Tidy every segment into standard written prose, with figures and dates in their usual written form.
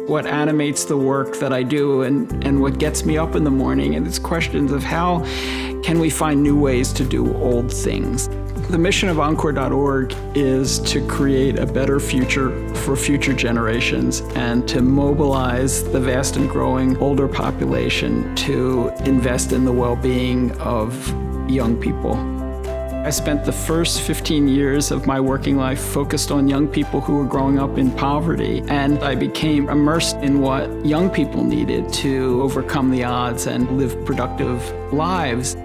what animates the work that I do and what gets me up in the morning. And it's questions of how can we find new ways to do old things. The mission of Encore.org is to create a better future for future generations and to mobilize the vast and growing older population to invest in the well-being of young people. I spent the first 15 years of my working life focused on young people who were growing up in poverty, and I became immersed in what young people needed to overcome the odds and live productive lives.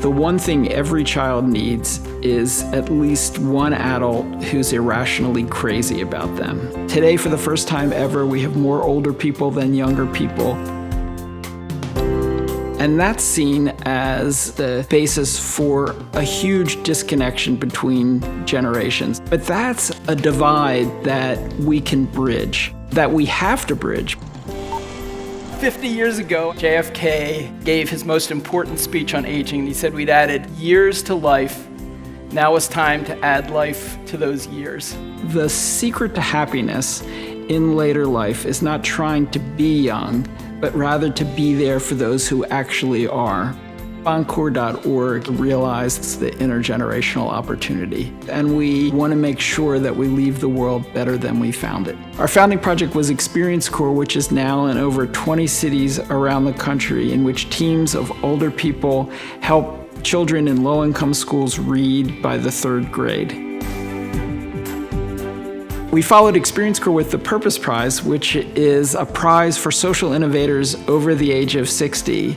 The one thing every child needs is at least one adult who's irrationally crazy about them. Today, for the first time ever, we have more older people than younger people. And that's seen as the basis for a huge disconnection between generations. But that's a divide that we can bridge, that we have to bridge. 50 years ago, JFK gave his most important speech on aging. He said we'd added years to life. Now it's time to add life to those years. The secret to happiness in later life is not trying to be young, but rather to be there for those who actually are. Encore.org realized the intergenerational opportunity, and we want to make sure that we leave the world better than we found it. Our founding project was Experience Corps, which is now in over 20 cities around the country, in which teams of older people help children in low-income schools read by the 3rd grade. We followed Experience Corps with the Purpose Prize, which is a prize for social innovators over the age of 60.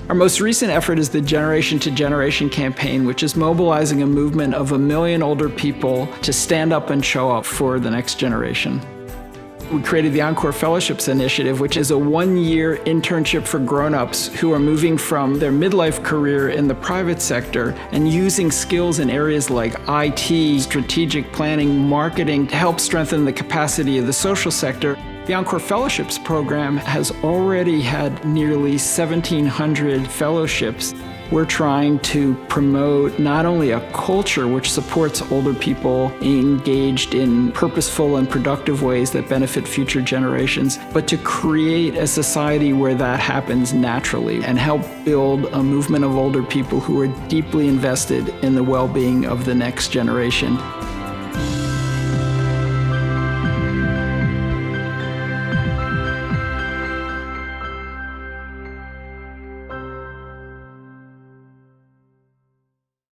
Our most recent effort is the Generation to Generation campaign, which is mobilizing a movement of 1 million older people to stand up and show up for the next generation. We created the Encore Fellowships initiative, which is a 1-year internship for grown-ups who are moving from their midlife career in the private sector and using skills in areas like IT, strategic planning, marketing to help strengthen the capacity of the social sector. The Encore Fellowships program has already had nearly 1,700 fellowships. We're trying to promote not only a culture which supports older people engaged in purposeful and productive ways that benefit future generations, but to create a society where that happens naturally and help build a movement of older people who are deeply invested in the well-being of the next generation.